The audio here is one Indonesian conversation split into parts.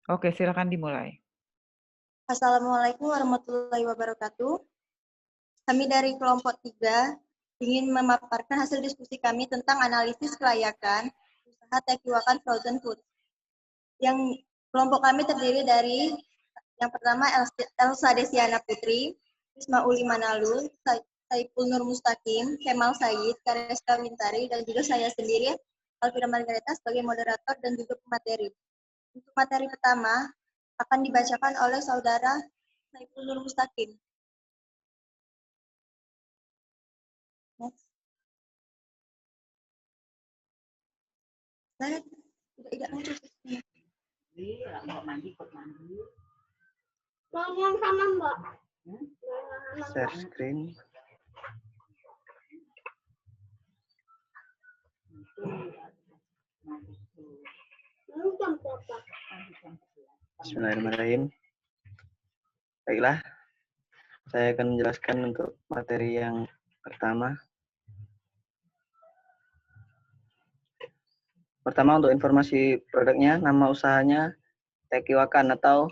Oke, silakan dimulai. Assalamualaikum warahmatullahi wabarakatuh. Kami dari kelompok 3 ingin memaparkan hasil diskusi kami tentang analisis kelayakan usaha Tekiwakan Frozen Food. Yang kelompok kami terdiri dari yang pertama Elsa Desiana Putri, Isma Uli Manalu, Saiful Nur Mustaqim, Kemal Said, Kareska Wintari, dan juga saya sendiri, Alvira Margareta sebagai moderator dan juga pemateri. Untuk materi pertama akan dibacakan oleh saudara Saiful Nur Mustaqim. Next. Saya tidak muncul. Yang sama Mbak. Share screen. Bismillahirrahmanirrahim. Baiklah, saya akan menjelaskan untuk materi yang pertama. Pertama, untuk informasi produknya, nama usahanya Tekiwakan atau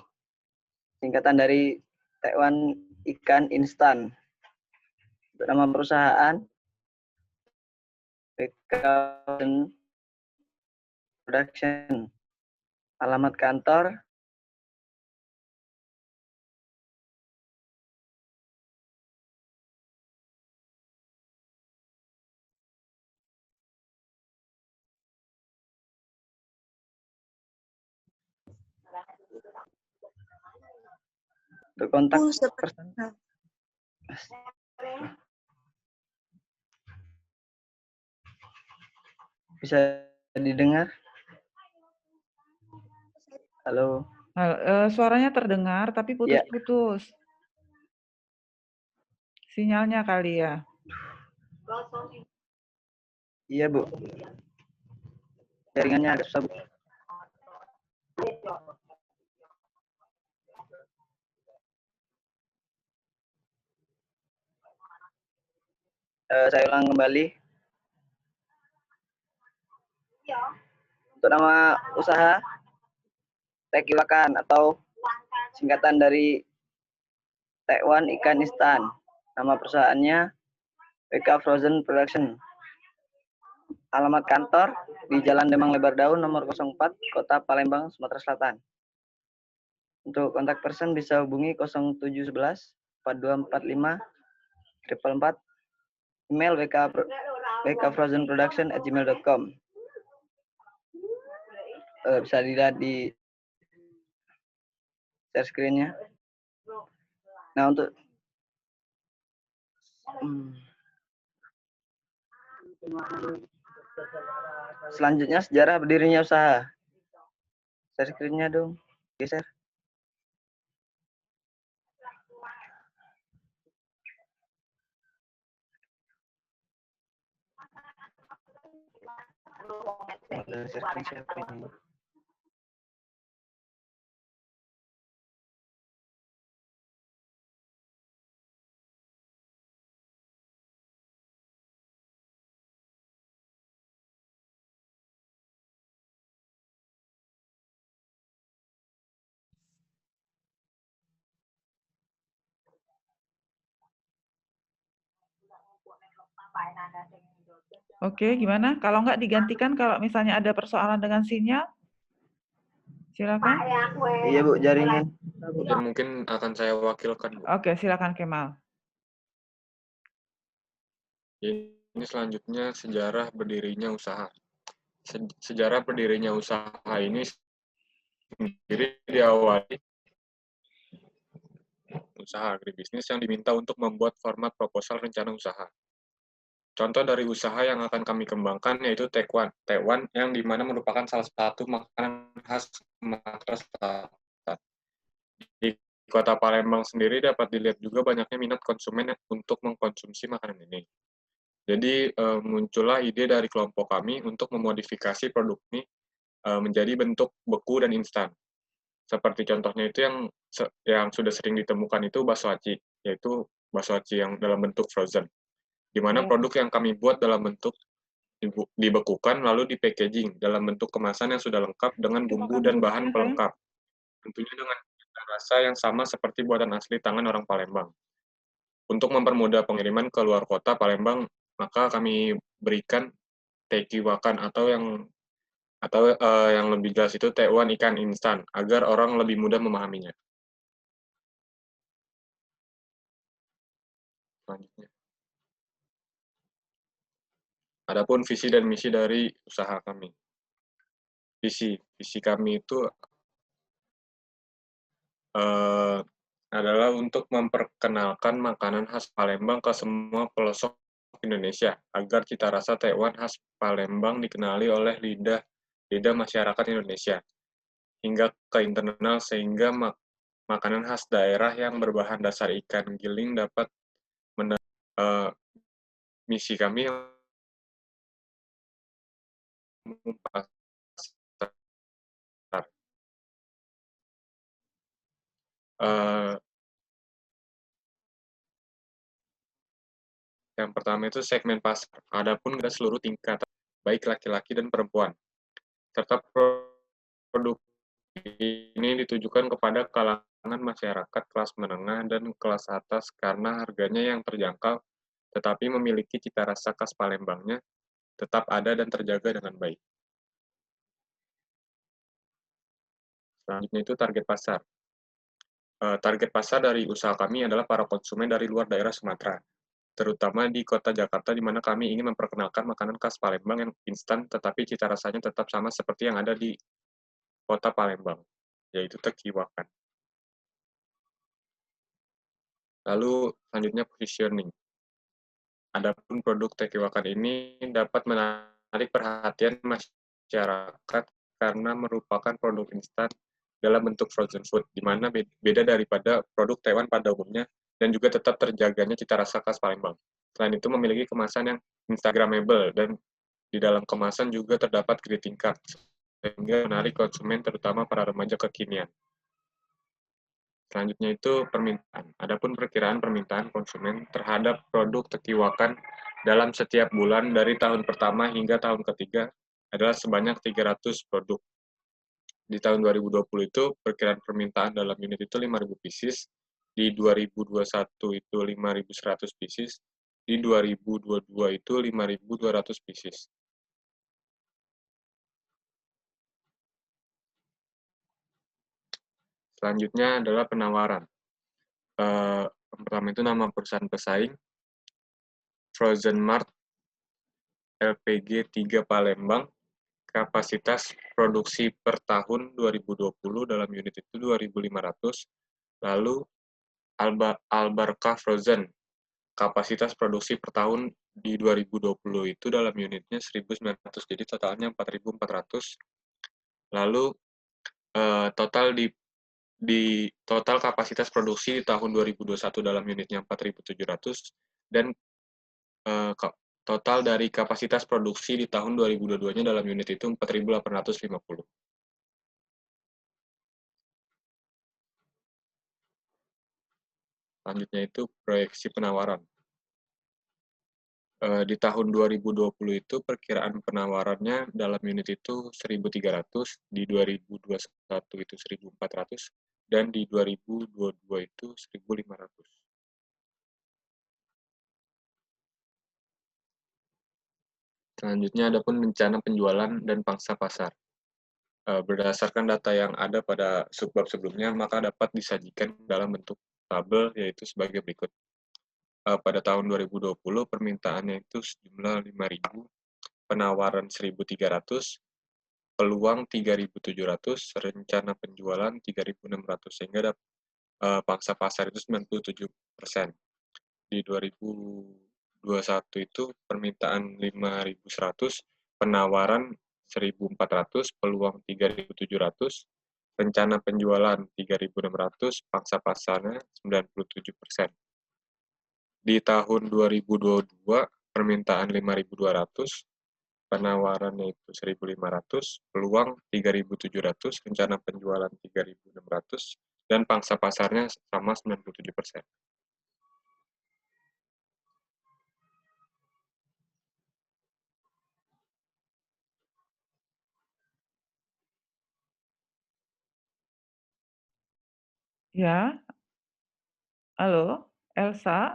singkatan dari Taiwan Ikan Instan. Untuk nama perusahaan Frozen Production. Alamat kantor untuk kontak person. Bisa didengar? Halo. Suaranya terdengar tapi putus-putus. Sinyalnya kali ya. Iya, Bu. Jaringannya agak susah, Bu. Saya ulang kembali. Untuk nama usaha Tekiwakan atau singkatan dari Taiwan Ikan Instan. Nama perusahaannya WK Frozen Production. Alamat kantor di Jalan Demang Lebar Daun nomor 04, Kota Palembang, Sumatera Selatan. Untuk kontak person bisa hubungi 0711 4245 444. Email wkfrozenproduction@gmail.com. Bisa dilihat di share screen-nya. Nah, untuk selanjutnya sejarah berdirinya usaha. Share screen-nya dong. Geser. Oke, gimana? Kalau nggak digantikan kalau misalnya ada persoalan dengan sinyal? Silakan. Iya, Bu, jaringan. Ya, mungkin akan saya wakilkan, Bu. Oke, silakan Kemal. Ini selanjutnya sejarah berdirinya usaha. Sejarah berdirinya usaha ini sendiri diawali usaha agribisnis yang diminta untuk membuat format proposal rencana usaha. Contoh dari usaha yang akan kami kembangkan yaitu Tekwan. Tekwan yang dimana merupakan salah satu makanan khas Sumatera Selatan. Di Kota Palembang sendiri dapat dilihat juga banyaknya minat konsumen untuk mengkonsumsi makanan ini. Jadi muncullah ide dari kelompok kami untuk memodifikasi produk ini menjadi bentuk beku dan instan. Seperti contohnya itu yang sudah sering ditemukan itu bakso aci, yaitu bakso aci yang dalam bentuk frozen. Di mana produk yang kami buat dalam bentuk dibekukan lalu di packaging dalam bentuk kemasan yang sudah lengkap dengan bumbu dan bahan pelengkap. tentunya dengan cita rasa yang sama seperti buatan asli tangan orang Palembang. Untuk mempermudah pengiriman ke luar kota Palembang, maka kami berikan tekiwakan atau yang lebih jelas itu tewan ikan instan agar orang lebih mudah memahaminya. Selanjutnya. Adapun visi dan misi dari usaha kami. Visi kami itu adalah untuk memperkenalkan makanan khas Palembang ke semua pelosok Indonesia agar cita rasa tewan khas Palembang dikenali oleh lidah masyarakat Indonesia hingga ke internal sehingga makanan khas daerah yang berbahan dasar ikan giling dapat misi kami yang pasar. Yang pertama itu segmen pasar. Adapun ke seluruh tingkatan, baik laki-laki dan perempuan. Serta produk ini ditujukan kepada kalangan masyarakat kelas menengah dan kelas atas karena harganya yang terjangkau, tetapi memiliki cita rasa khas Palembangnya tetap ada dan terjaga dengan baik. Selanjutnya itu target pasar. Target pasar dari usaha kami adalah para konsumen dari luar daerah Sumatera, terutama di kota Jakarta, di mana kami ingin memperkenalkan makanan khas Palembang yang instan, tetapi cita rasanya tetap sama seperti yang ada di kota Palembang, yaitu tekiwakan. Lalu selanjutnya positioning. Adapun produk tekiwakan ini dapat menarik perhatian masyarakat karena merupakan produk instan dalam bentuk frozen food, di mana beda daripada produk Taiwan pada umumnya dan juga tetap terjaganya cita rasa khas Palembang. Selain itu memiliki kemasan yang instagramable dan di dalam kemasan juga terdapat greeting card sehingga menarik konsumen terutama para remaja kekinian. Selanjutnya itu permintaan. Adapun perkiraan permintaan konsumen terhadap produk tekiwakan dalam setiap bulan dari tahun pertama hingga tahun ketiga adalah sebanyak 300 produk. Di tahun 2020 itu perkiraan permintaan dalam unit itu 5.000 pieces, di 2021 itu 5.100 pieces, di 2022 itu 5.200 pieces. Selanjutnya adalah penawaran. Yang pertama itu nama perusahaan pesaing, Frozen Mart LPG 3 Palembang, kapasitas produksi per tahun 2020 dalam unit itu 2.500, lalu Albarka Frozen, kapasitas produksi per tahun di 2020 itu dalam unitnya 1.900, jadi totalnya 4.400, lalu total total kapasitas produksi di tahun 2021 dalam unitnya 4.700, dan total dari kapasitas produksi di tahun 2022-nya dalam unit itu 4.850. Selanjutnya itu proyeksi penawaran. Di tahun 2020 itu perkiraan penawarannya dalam unit itu 1.300, di 2021 itu 1.400, dan di 2022 itu 1.500. Selanjutnya adapun rencana penjualan dan pangsa pasar. Berdasarkan data yang ada pada subbab sebelumnya, maka dapat disajikan dalam bentuk tabel yaitu sebagai berikut. Pada tahun 2020 permintaannya itu sejumlah 5.000, penawaran 1.300, peluang 3.700, rencana penjualan 3.600, sehingga pangsa pasar itu 97%. Di 2021 itu permintaan 5.100, penawaran 1.400, peluang 3.700, rencana penjualan 3.600, pangsa pasarnya 97%. Di tahun 2022 permintaan 5.200, penawarannya itu 1.500, peluang 3.700, rencana penjualan 3.600, dan pangsa pasarnya sama 97%. Ya, halo, Elsa.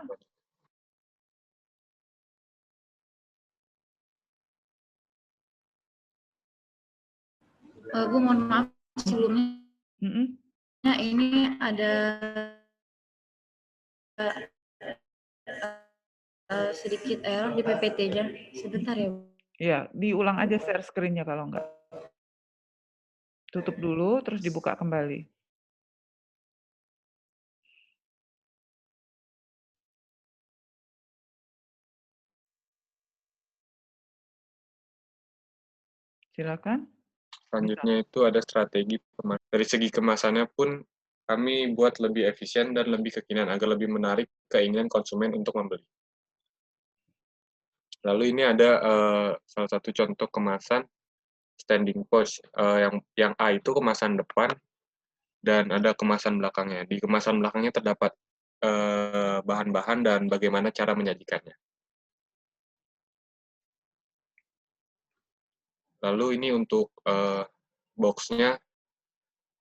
Bu, mohon maaf sebelumnya Mm-mm. ini ada sedikit error di PPT-nya. Sebentar ya, Bu. Ya, diulang aja share screen-nya kalau enggak. Tutup dulu, terus dibuka kembali. Silakan. Selanjutnya itu ada strategi dari segi kemasannya pun kami buat lebih efisien dan lebih kekinian agar lebih menarik keinginan konsumen untuk membeli. Lalu ini ada salah satu contoh kemasan standing pouch. Yang A itu kemasan depan dan ada kemasan belakangnya. Di kemasan belakangnya terdapat bahan-bahan dan bagaimana cara menyajikannya. Lalu ini untuk box-nya,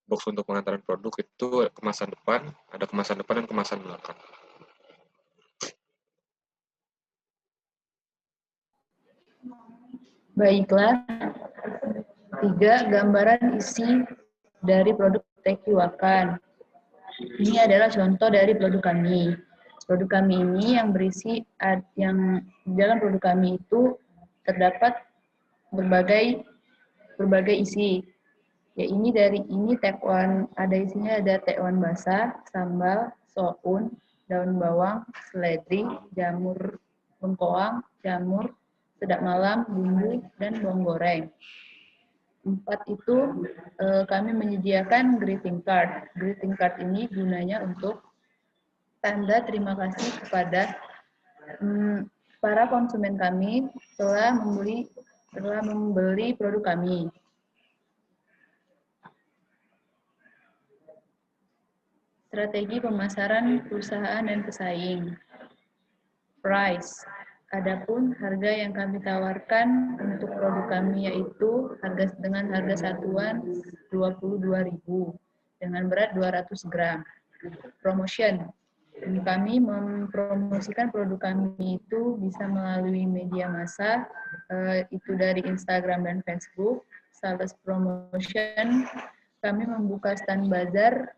box untuk pengantaran produk itu kemasan depan, ada kemasan depan dan kemasan belakang. Baiklah, 3 gambaran isi dari produk Tekiwakan. Ini adalah contoh dari produk kami. Produk kami ini yang berisi, yang di dalam produk kami itu terdapat berbagai isi. Ya, ini tekwan, ada isinya ada tekwan basah, sambal, soun, daun bawang, seledri, jamur bengkoang, jamur, sedap malam, bumbu, dan bawang goreng. 4 itu kami menyediakan greeting card. Greeting card ini gunanya untuk tanda terima kasih kepada para konsumen kami telah membeli produk kami. Strategi pemasaran perusahaan dan pesaing. Price. Adapun harga yang kami tawarkan untuk produk kami yaitu dengan harga satuan 22.000 dengan berat 200 gram. Promotion. Kami mempromosikan produk kami itu bisa melalui media massa, itu dari Instagram dan Facebook. Sales promotion, kami membuka stand bazar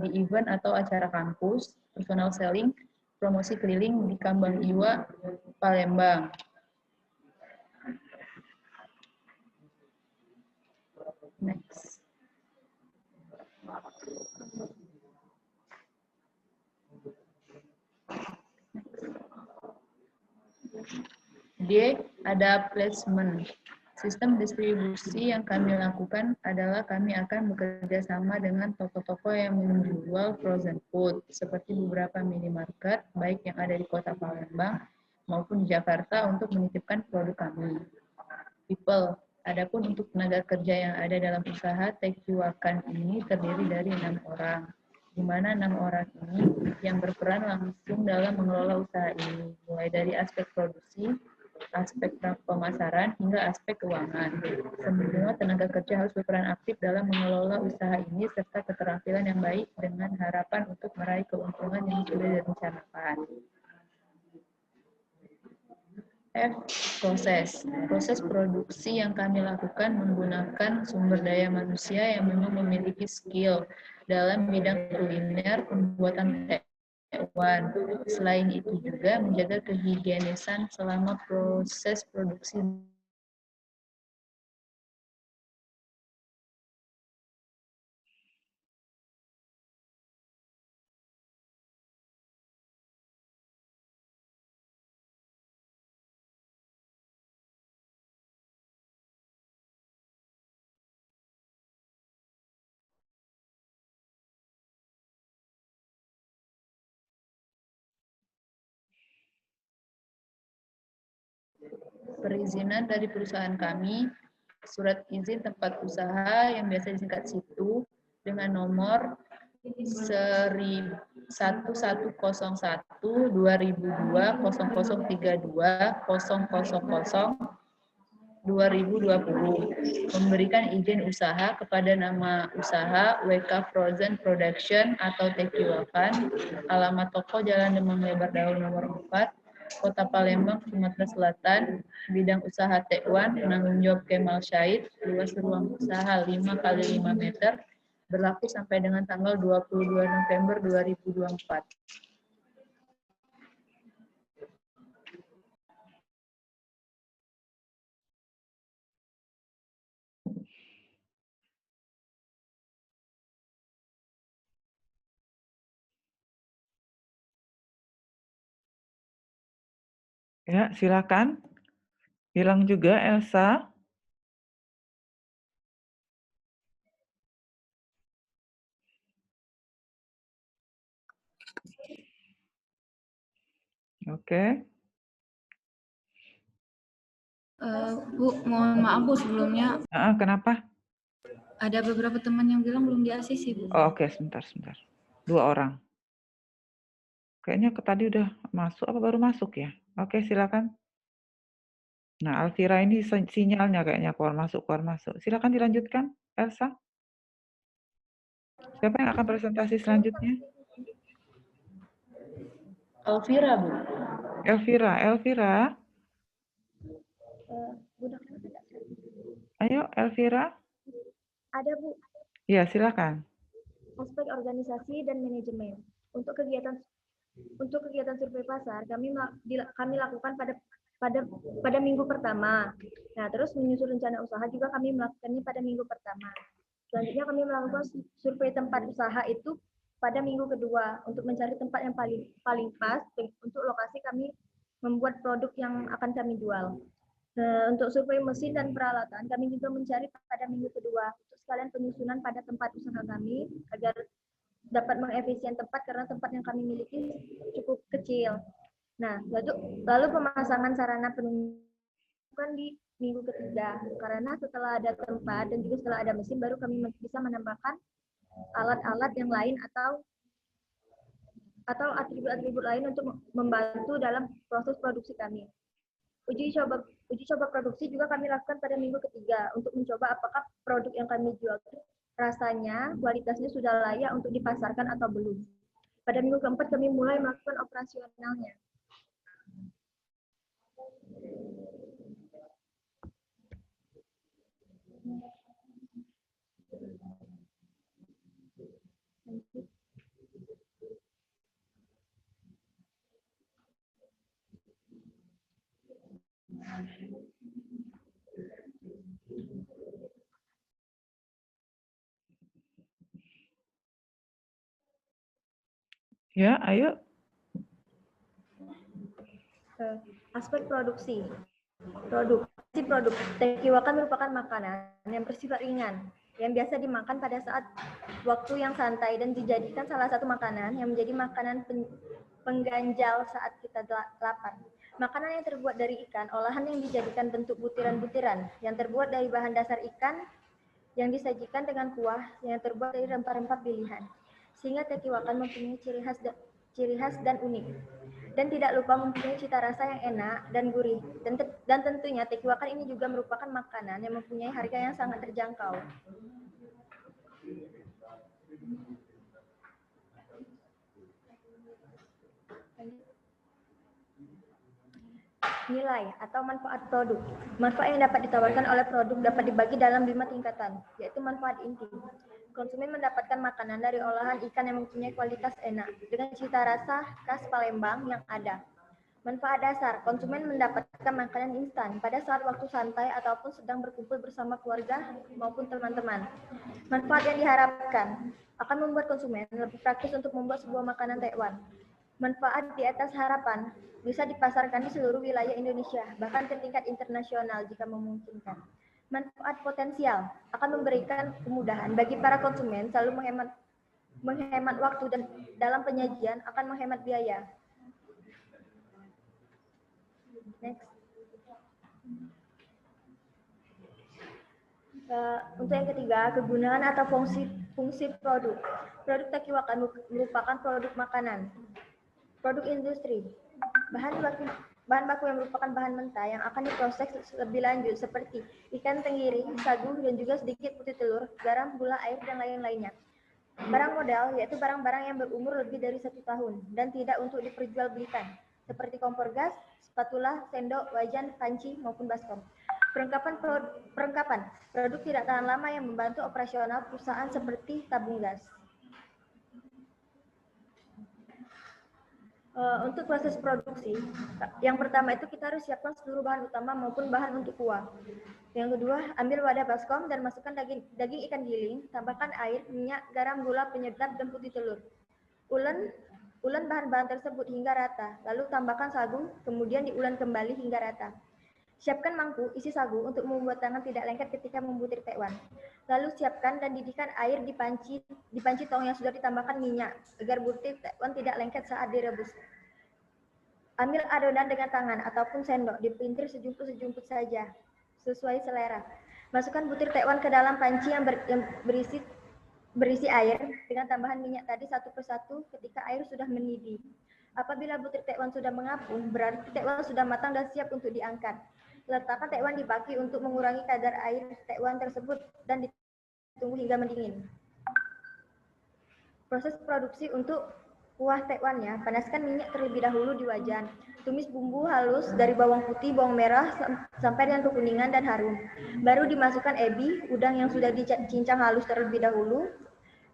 di event atau acara kampus. Personal selling, promosi keliling di Kambang Iwa, Palembang. Next. D, ada placement. Sistem distribusi yang kami lakukan adalah kami akan bekerja sama dengan toko-toko yang menjual frozen food, seperti beberapa minimarket, baik yang ada di kota Palembang maupun di Jakarta untuk menitipkan produk kami. People. Adapun untuk tenaga kerja yang ada dalam usaha Tekiwakan ini terdiri dari 6 orang, di mana 6 orang ini yang berperan langsung dalam mengelola usaha ini, mulai dari aspek produksi, aspek pemasaran, hingga aspek keuangan. Semua tenaga kerja harus berperan aktif dalam mengelola usaha ini serta keterampilan yang baik dengan harapan untuk meraih keuntungan yang sudah direncanakan. F. Proses produksi yang kami lakukan menggunakan sumber daya manusia yang memang memiliki skill dalam bidang kuliner, pembuatan tekwan. Selain itu juga menjaga kehigienisan selama proses produksi. Perizinan dari perusahaan kami, surat izin tempat usaha yang biasa disingkat SITU dengan nomor 1101 2002 0032 000 2020, memberikan izin usaha kepada nama usaha WK Frozen Production atau Tekiwakan, alamat toko Jalan Demang Lebar Daun nomor 4, Kota Palembang, Sumatera Selatan, bidang usaha Tekwan, penanggung jawab Kemal Syahid, luas ruang usaha 5 x 5 meter, berlaku sampai dengan tanggal 22 November 2024. Ya, silakan. Bilang juga Elsa. Oke. Bu, mohon maaf Bu sebelumnya. Kenapa? Ada beberapa teman yang bilang belum di-ACC Bu. Oh, oke, sebentar. 2 orang. Kayaknya tadi udah masuk apa baru masuk ya? Oke, silakan. Nah, Alvira ini sinyalnya kayaknya keluar masuk. Silakan dilanjutkan, Elsa. Siapa yang akan presentasi selanjutnya? Alvira, Bu. Elvira. Ayo, Elvira. Ada Bu, Ya, silakan. aspek organisasi dan manajemen. Untuk kegiatan survei pasar kami lakukan pada minggu pertama. Nah, terus menyusun rencana usaha juga kami melakukannya pada minggu pertama. Selanjutnya kami melakukan survei tempat usaha itu pada minggu kedua untuk mencari tempat yang paling pas untuk lokasi kami membuat produk yang akan kami jual. Untuk survei mesin dan peralatan, kami juga mencari pada minggu kedua untuk sekalian penyusunan pada tempat usaha kami agar dapat mengefisien tempat karena tempat yang kami miliki cukup kecil. Nah, lalu pemasangan sarana penunjukan di minggu ketiga karena setelah ada tempat dan juga setelah ada mesin baru kami bisa menambahkan alat-alat yang lain atau atribut-atribut lain untuk membantu dalam proses produksi kami. Uji coba produksi juga kami lakukan pada minggu ketiga untuk mencoba apakah produk yang kami jual rasanya, kualitasnya sudah layak untuk dipasarkan atau belum. Pada minggu keempat kami mulai melakukan operasionalnya. Ya, ayo. Aspek produksi. Produk Tekiwakan merupakan makanan yang bersifat ringan, yang biasa dimakan pada saat waktu yang santai dan dijadikan salah satu makanan yang menjadi makanan pengganjal saat kita lapar. Makanan yang terbuat dari ikan, olahan yang dijadikan bentuk butiran-butiran, yang terbuat dari bahan dasar ikan, yang disajikan dengan kuah yang terbuat dari rempah-rempah pilihan. Sehingga Tekiwakan mempunyai ciri khas dan unik. Dan tidak lupa mempunyai cita rasa yang enak dan gurih. Dan tentunya Tekiwakan ini juga merupakan makanan yang mempunyai harga yang sangat terjangkau. Nilai atau manfaat produk. Manfaat yang dapat ditawarkan oleh produk dapat dibagi dalam 5 tingkatan, yaitu manfaat inti. Konsumen mendapatkan makanan dari olahan ikan yang mempunyai kualitas enak, dengan cita rasa khas Palembang yang ada. Manfaat dasar, konsumen mendapatkan makanan instan pada saat waktu santai ataupun sedang berkumpul bersama keluarga maupun teman-teman. Manfaat yang diharapkan, akan membuat konsumen lebih praktis untuk membuat sebuah makanan Tekwan. Manfaat di atas harapan, bisa dipasarkan di seluruh wilayah Indonesia, bahkan ke tingkat internasional jika memungkinkan. Manfaat potensial akan memberikan kemudahan bagi para konsumen selalu menghemat waktu dan dalam penyajian akan menghemat biaya. Next. Untuk yang ketiga, kegunaan atau fungsi produk. Produk Tekiwakan merupakan produk makanan, produk industri, bahan baku bahan baku yang merupakan bahan mentah yang akan diproses lebih lanjut seperti ikan tenggiri, sagu, dan juga sedikit putih telur, garam, gula, air, dan lain-lainnya. Barang modal yaitu barang-barang yang berumur lebih dari 1 tahun dan tidak untuk diperjualbelikan, seperti kompor gas, spatula, sendok, wajan, panci, maupun baskom. Perlengkapan produk tidak tahan lama yang membantu operasional perusahaan seperti tabung gas. Untuk proses produksi, yang pertama itu kita harus siapkan seluruh bahan utama maupun bahan untuk kuah. Yang kedua, ambil wadah baskom dan masukkan daging ikan giling, tambahkan air, minyak, garam, gula, penyedap, dan putih telur. Ulen bahan-bahan tersebut hingga rata, lalu tambahkan sagu, kemudian diulen kembali hingga rata. Siapkan mangkuk isi sagu untuk membuat tangan tidak lengket ketika membutir tekwan. Lalu siapkan dan didihkan air di panci tong yang sudah ditambahkan minyak, agar butir tekwan tidak lengket saat direbus. Ambil adonan dengan tangan ataupun sendok, dipelintir sejumput-sejumput saja, sesuai selera. Masukkan butir tekwan ke dalam panci yang berisi air dengan tambahan minyak tadi satu persatu ketika air sudah mendidih. Apabila butir tekwan sudah mengapung, berarti tekwan sudah matang dan siap untuk diangkat. Letakkan tekwan di baki untuk mengurangi kadar air tekwan tersebut dan ditunggu hingga mendingin. Proses produksi untuk kuah tekwannya, panaskan minyak terlebih dahulu di wajan. Tumis bumbu halus dari bawang putih, bawang merah sampai dengan kekuningan dan harum. Baru dimasukkan ebi, udang yang sudah dicincang halus terlebih dahulu.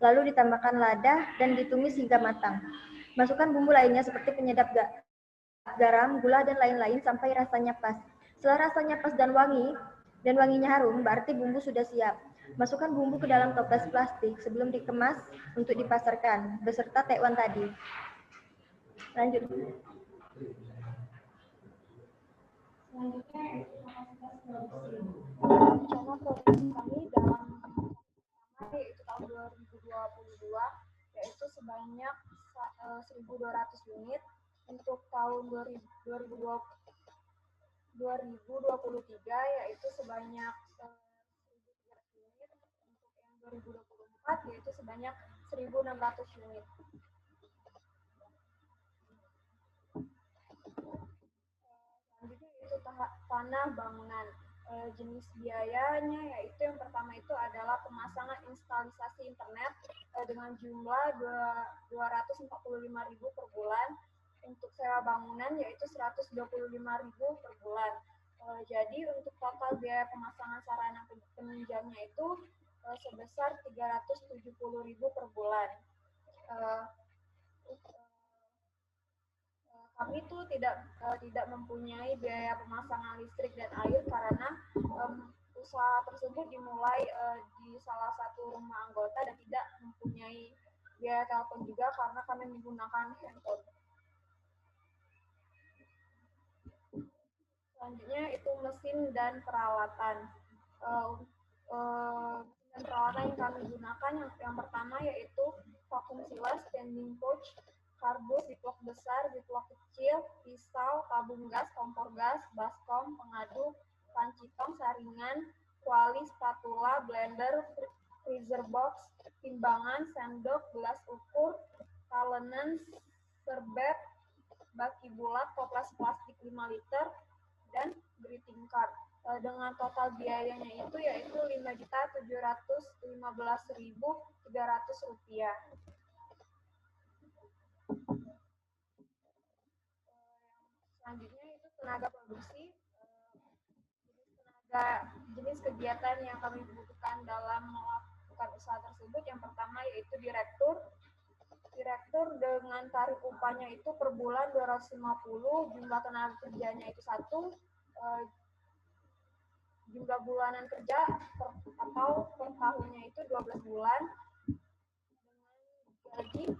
Lalu ditambahkan lada dan ditumis hingga matang. Masukkan bumbu lainnya seperti penyedap garam, gula, dan lain-lain sampai rasanya pas. Setelah rasanya pas dan wanginya harum, berarti bumbu sudah siap. Masukkan bumbu ke dalam toples plastik sebelum dikemas untuk dipasarkan, beserta tekwan tadi. Lanjut. Selanjutnya, rencana produksi kami dalam yaitu tahun 2022, yaitu sebanyak 1.200 unit. Untuk tahun 2023 yaitu sebanyak 1.300 unit. Untuk yang 2024 yaitu sebanyak 1.600 unit. Selanjutnya yaitu tanah bangunan. Jenis biayanya yaitu yang pertama itu adalah pemasangan instalasasi internet dengan jumlah 245.000 per bulan. Untuk sewa bangunan yaitu 125.000 per bulan. Jadi untuk total biaya pemasangan sarana penunjangnya itu sebesar 370.000 per bulan. Kami tuh tidak mempunyai biaya pemasangan listrik dan air karena usaha tersebut dimulai di salah satu rumah anggota dan tidak mempunyai biaya telepon juga karena kami menggunakan handphone. Selanjutnya itu mesin dan peralatan. Mesin dan peralatan yang kami gunakan yang pertama yaitu vacuum sealer, standing pouch, kardus, ziplock besar, ziplock kecil, pisau, tabung gas, kompor gas, baskom, pengaduk, panci tong, saringan, kuali, spatula, blender, freezer box, timbangan, sendok, gelas ukur, talenan, serbet, baki bulat, toples plastik 5 liter, dan greeting card. Dengan total biayanya itu yaitu Rp5.715.300. Selanjutnya itu tenaga produksi. Jenis kegiatan yang kami butuhkan dalam melakukan usaha tersebut yang pertama yaitu direktur dengan tarif upahnya itu per bulan 250, jumlah tenaga kerjanya itu 1, jumlah bulanan kerja atau per tahunnya itu 12 bulan dengan gaji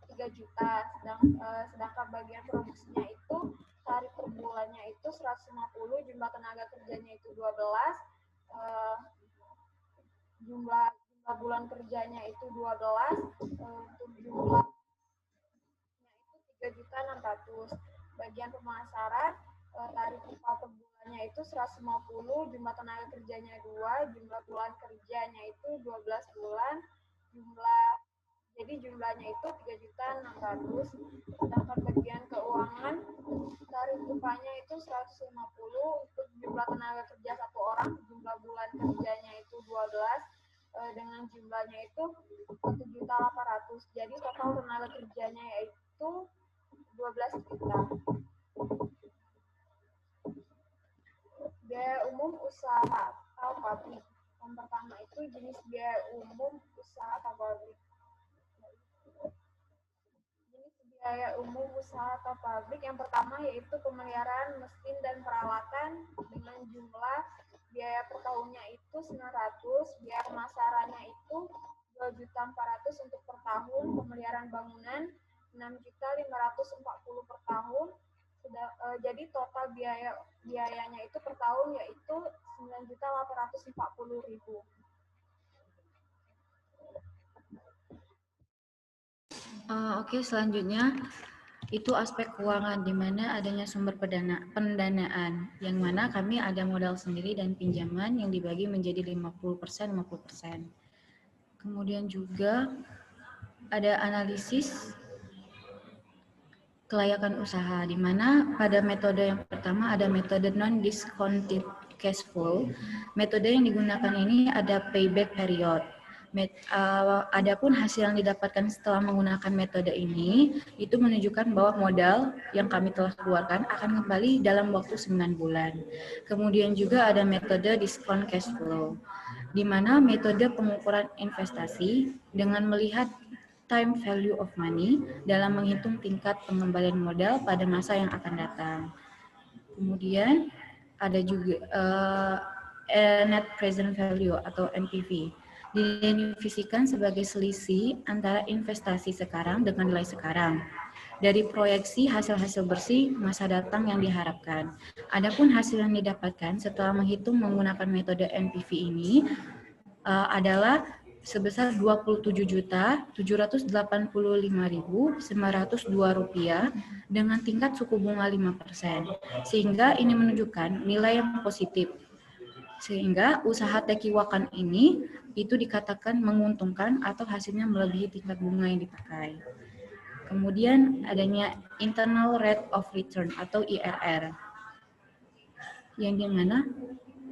3 juta, sedangkan bagian produksinya itu tarif per bulannya itu 150, jumlah tenaga kerjanya itu 12, jumlah bulan kerjanya itu 12, untuk jumlahnya itu 3.600. Bagian pemasaran tarif upah per bulannya itu 150, jumlah tenaga kerjanya 2, jumlah bulan kerjanya itu 12 bulan, jumlah Jadi jumlahnya itu 3.600.000, sedangkan bagian keuangan tarif upahnya itu 150 untuk jumlah tenaga kerja 1 orang, jumlah bulan kerjanya itu 12, dengan jumlahnya itu 1.800.000. Jadi total tenaga kerjanya yaitu 12 juta. Biaya umum usaha atau pabrik. Yang pertama itu jenis biaya umum usaha atau pabrik. Jenis biaya umum usaha atau pabrik yang pertama yaitu pemeliharaan mesin dan peralatan dengan jumlah biaya per tahunnya itu 900, biaya pemasarannya itu 2.400.000 untuk per tahun, pemeliharaan bangunan 6.540 per tahun. Jadi total biayanya itu per tahun yaitu 9.840.000. Oke, selanjutnya itu aspek keuangan, di mana adanya sumber pendanaan, yang mana kami ada modal sendiri dan pinjaman yang dibagi menjadi 50%, 50%. Kemudian juga ada analisis kelayakan usaha, di mana pada metode yang pertama ada metode non-discounted cash flow. Metode yang digunakan ini ada payback period. Adapun hasil yang didapatkan setelah menggunakan metode ini, itu menunjukkan bahwa modal yang kami telah keluarkan akan kembali dalam waktu 9 bulan. Kemudian juga ada metode discount cash flow, di mana metode pengukuran investasi dengan melihat time value of money dalam menghitung tingkat pengembalian modal pada masa yang akan datang. Kemudian ada juga net present value atau NPV, didefinisikan sebagai selisih antara investasi sekarang dengan nilai sekarang dari proyeksi hasil-hasil bersih masa datang yang diharapkan. Adapun hasil yang didapatkan setelah menghitung menggunakan metode NPV ini adalah sebesar Rp27.785.902 dengan tingkat suku bunga 5%. Sehingga ini menunjukkan nilai yang positif. Sehingga usaha Tekiwakan ini itu dikatakan menguntungkan atau hasilnya melebihi tingkat bunga yang dipakai. Kemudian adanya internal rate of return atau IRR, yang dimana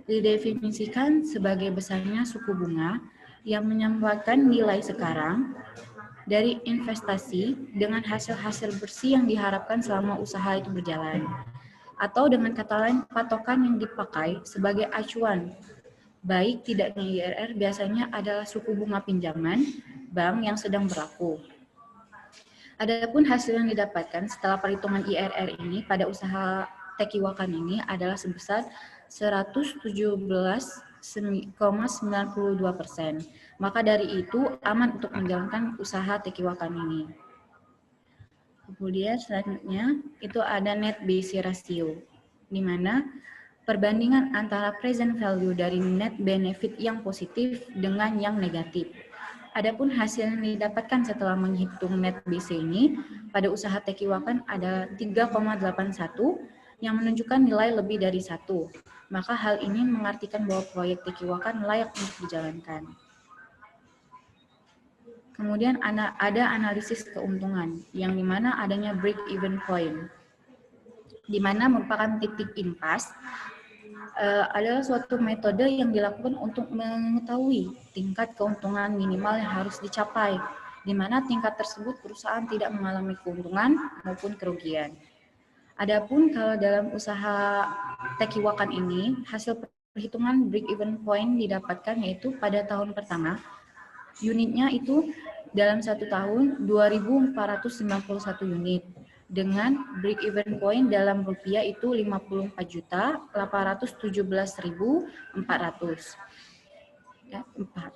didefinisikan sebagai besarnya suku bunga yang menyamakan nilai sekarang dari investasi dengan hasil-hasil bersih yang diharapkan selama usaha itu berjalan. Atau dengan kata lain, patokan yang dipakai sebagai acuan baik tidaknya IRR biasanya adalah suku bunga pinjaman bank yang sedang berlaku. Adapun hasil yang didapatkan setelah perhitungan IRR ini pada usaha Tekiwakan ini adalah sebesar 117,92%. Maka dari itu aman untuk menjalankan usaha Tekiwakan ini. Kemudian selanjutnya itu ada net BC ratio, di mana perbandingan antara present value dari net benefit yang positif dengan yang negatif. Adapun hasil yang didapatkan setelah menghitung net BC ini pada usaha Tekiwakan ada 3,81 yang menunjukkan nilai lebih dari 1. Maka hal ini mengartikan bahwa proyek Tekiwakan layak untuk dijalankan. Kemudian ada analisis keuntungan, yang dimana adanya break-even point, di mana merupakan titik impas, adalah suatu metode yang dilakukan untuk mengetahui tingkat keuntungan minimal yang harus dicapai, di mana tingkat tersebut perusahaan tidak mengalami keuntungan maupun kerugian. Adapun kalau dalam usaha Tekiwakan ini, hasil perhitungan break-even point didapatkan yaitu pada tahun pertama, unitnya itu dalam 1 tahun 2.491 unit dengan break even point dalam rupiah itu 54.817.400. Ya, 4.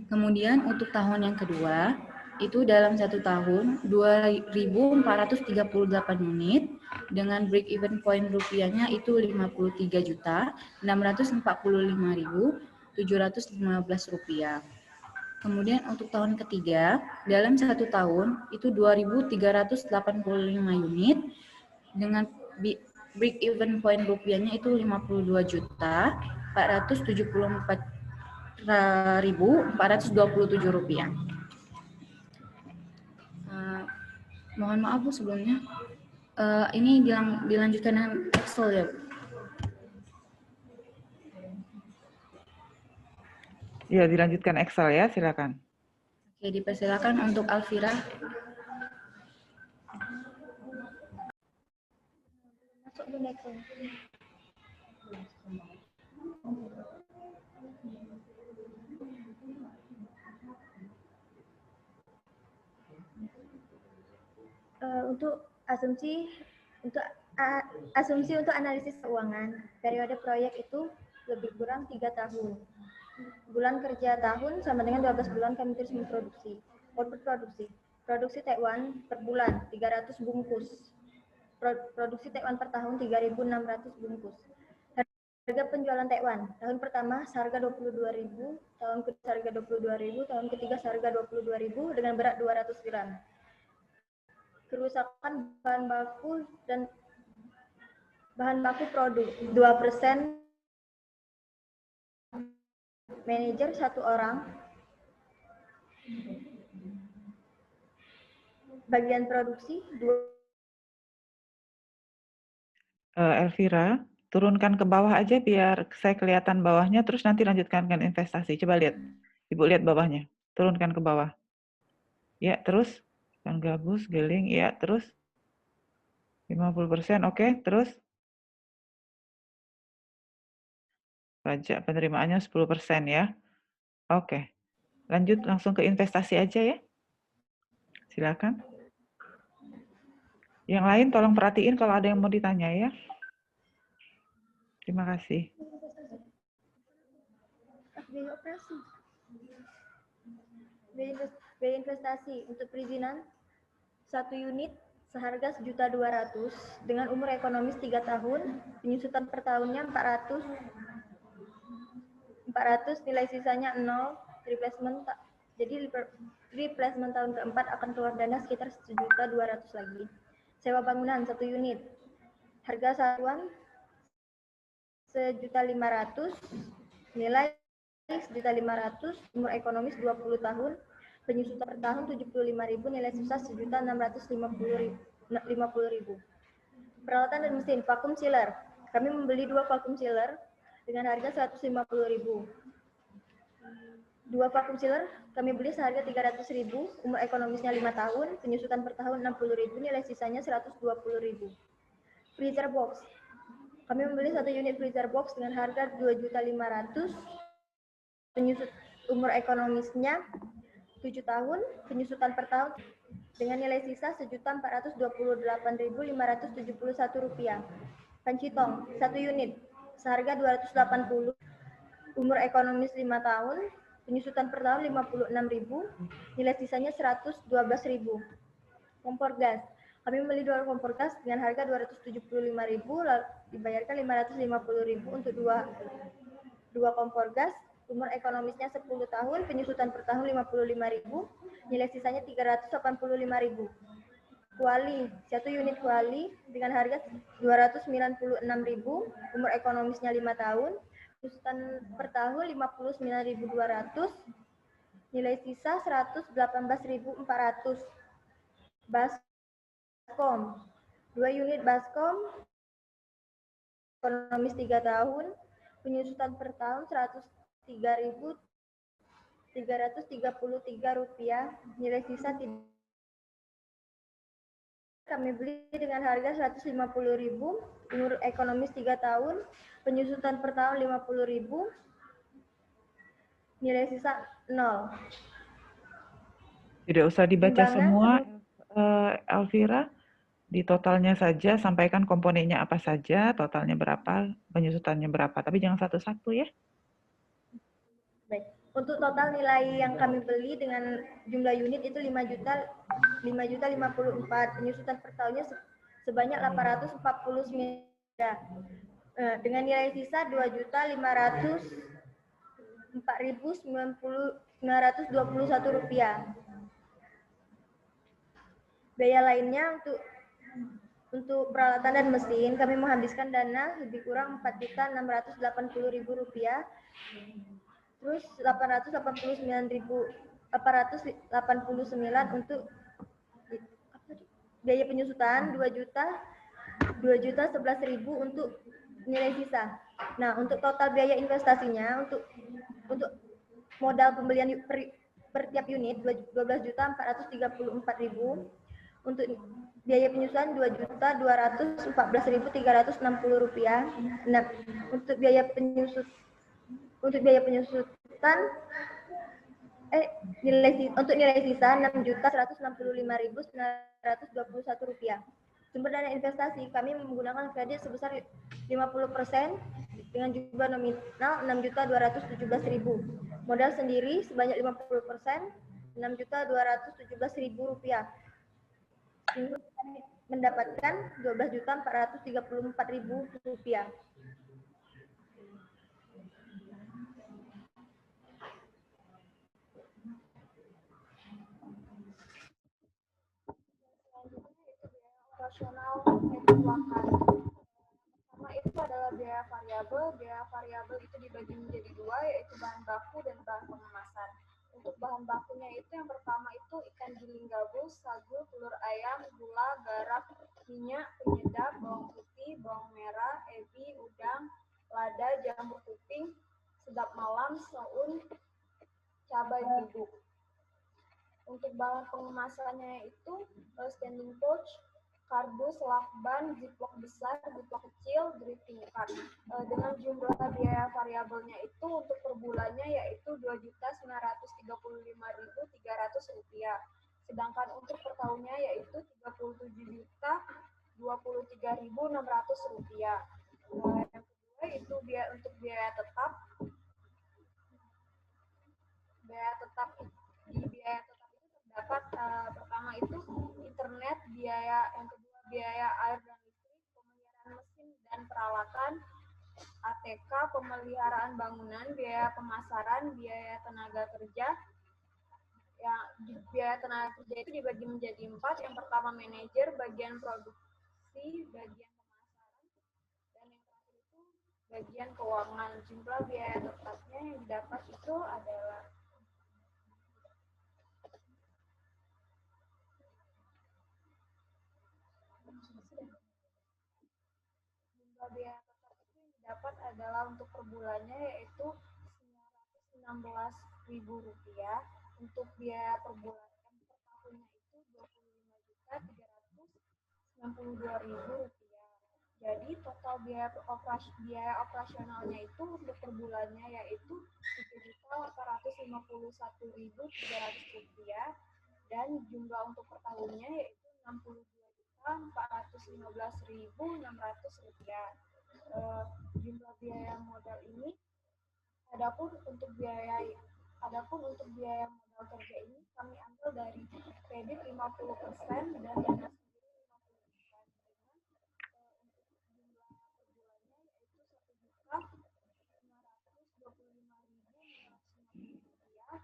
Kemudian untuk tahun yang kedua itu dalam 1 tahun 2.438 unit dengan break even point rupiahnya itu 53.645.715 rupiah. Kemudian untuk tahun ketiga dalam 1 tahun itu 2.385 unit dengan break even point rupiahnya itu 52.474.000 Rp14.427. Mohon maaf Bu sebelumnya. Ini dilanjutkan dengan Excel ya Bu? Ya, dilanjutkan Excel ya, silakan. Oke, dipersilakan untuk Alvira. Masuk dulu Excel. Untuk asumsi untuk analisis keuangan, periode proyek itu lebih kurang 3 tahun. Bulan kerja tahun sama dengan 12 bulan kami terus memproduksi. Output produksi Taiwan per bulan 300 bungkus. Produksi Taiwan per tahun 3.600 bungkus. Harga penjualan Taiwan tahun pertama seharga 22.000, tahun kedua seharga 22.000, tahun ketiga seharga 22.000 dengan berat 200 gram. Kerusakan bahan baku produk 2%, manajer 1 orang, bagian produksi 2. Elvira, turunkan ke bawah aja biar saya kelihatan bawahnya, terus nanti lanjutkan dengan investasi. Coba lihat, Ibu lihat bawahnya, turunkan ke bawah. Ya, terus, kan gabus, giling, ya, terus, 50%, oke, terus, pajak penerimaannya 10% ya. Oke, lanjut langsung ke investasi aja ya. Silakan. Yang lain tolong perhatiin kalau ada yang mau ditanya ya. Terima kasih. Biaya operasi. Biaya investasi untuk perizinan 1 unit seharga 1.200.000 dengan umur ekonomis 3 tahun, penyusutan per tahunnya 400, nilai sisanya 0, replacement. Jadi replacement tahun keempat akan keluar dana sekitar 1.200.000 lagi. Sewa bangunan 1 unit, harga satuan 1.500.000, nilai 1.500.000, umur ekonomis 20 tahun, penyusutan per tahun 75.000, nilai sisa 1.650.000. Peralatan dan mesin, vacuum sealer. Kami membeli 2 vacuum sealer dengan harga 150.000. 2 vacuum sealer kami beli seharga 300.000, umur ekonomisnya 5 tahun, penyusutan per tahun 60.000, nilai sisanya 120.000. Freezer box. Kami membeli 1 unit freezer box dengan harga 2.500.000, penyusut umur ekonomisnya 7 tahun, penyusutan per tahun dengan nilai sisa 1.428.571 rupiah. Panci tong 1 unit seharga 280, umur ekonomis 5 tahun, penyusutan per tahun 56.000, nilai sisanya 112.000. Kompor gas. Kami membeli 2 kompor gas dengan harga 275.000, lalu dibayarkan 550.000 untuk 2 kompor gas. Umur ekonomisnya 10 tahun, penyusutan per tahun 55.000, nilai sisanya 385.000. Kuali, 1 unit kuali dengan harga 296.000, umur ekonomisnya 5 tahun, penyusutan per tahun 59.200, nilai sisa 118.400. Baskom, 2 unit baskom, ekonomis 3 tahun, penyusutan per tahun 103.333 rupiah, nilai sisa kami beli dengan harga 150.000, umur ekonomis 3 tahun, penyusutan per tahun 50.000, nilai sisa 0. Tidak usah dibaca Timbangan, semua, Elvira. Di totalnya saja, sampaikan komponennya apa saja, totalnya berapa, penyusutannya berapa, tapi jangan satu-satu ya. Baik. Untuk total nilai yang kami beli dengan jumlah unit itu 5.054, penyusutan per tahunnya sebanyak 849. Dengan nilai sisa 2.504.921 rupiah. Biaya lainnya untuk peralatan dan mesin kami menghabiskan dana lebih kurang 4.680.000 rupiah. Terus 889.889 untuk biaya penyusutan, 2.011.000 untuk nilai sisa. Nah, untuk total biaya investasinya untuk modal pembelian per tiap unit 12.434.000, untuk biaya penyusutan 2.214.360 rupiah. Nah, untuk biaya penyusutan nilai sisa 6.165.921 rupiah. Sumber dana investasi kami menggunakan kredit sebesar 50% dengan jumlah nominal 6.217.000. Modal sendiri sebanyak 50%, 6.217.000 rupiah. Sehingga kami mendapatkan 12.434.000 rupiah. Operasional keuangan. Pertama itu adalah biaya variabel. Biaya variabel itu dibagi menjadi dua, yaitu bahan baku dan bahan pengemasan. Untuk bahan bakunya itu yang pertama itu ikan giling gabus, sagu, telur ayam, gula, garam, minyak, penyedap, bawang putih, bawang merah, ebi, udang, lada, jamur kuping, sedap malam, soun, cabai bubuk. Untuk bahan pengemasannya itu standing pouch, kardus, lakban, ziplock besar, ziplock kecil, drifting card. Dengan jumlah biaya variabelnya itu untuk per bulannya yaitu Rp2.935.300. Sedangkan untuk per tahunnya yaitu Rp37.023.600. Yang kedua itu untuk biaya tetap. Biaya tetap terdapat pertama itu internet, yang kedua biaya air dan listrik, pemeliharaan mesin dan peralatan, ATK, pemeliharaan bangunan, biaya pemasaran, biaya tenaga kerja. Biaya tenaga kerja itu dibagi menjadi 4. Yang pertama manajer, bagian produksi, bagian pemasaran, dan yang terakhir itu bagian keuangan. Jumlah biaya tetapnya yang didapat itu adalah biaya tetap itu yang didapat adalah untuk per bulannya yaitu Rp916.000. Untuk biaya per bulan per tahunnya itu Rp25.392.000. Jadi total biaya operasionalnya itu untuk per bulannya yaitu Rp3.851.300 dan jumlah untuk per tahunnya yaitu Rp62.415.600. Jumlah biaya modal ini adapun untuk biaya modal kerja ini kami ambil dari kredit 50% dan dana sendiri 50%. Dengan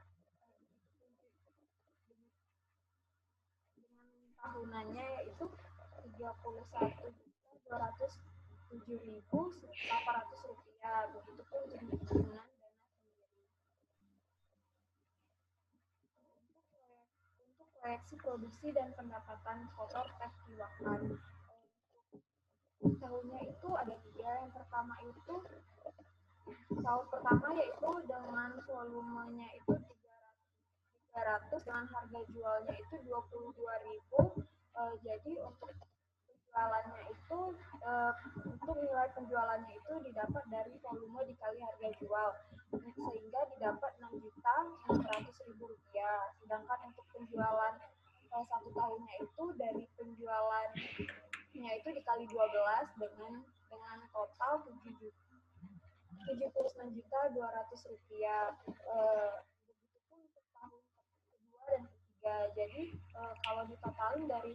tahunannya yaitu Rp31.207.800. Begitupun dengan dana sendiri. Untuk proyeksi produksi dan pendapatan kotor tes Kiwakan. Tahunnya itu ada 3. Yang pertama itu tahun pertama yaitu dengan volumenya itu 300 dengan harga jualnya itu 22.000. Jadi untuk penjualannya itu untuk nilai penjualannya itu didapat dari volume dikali harga jual sehingga didapat Rp6.600.000. Sedangkan untuk penjualan 1 tahunnya itu dari penjualannya itu dikali 12 dengan total Rp79.200. Begitupun untuk tahun kedua dan ketiga. Jadi kalau ditotalin dari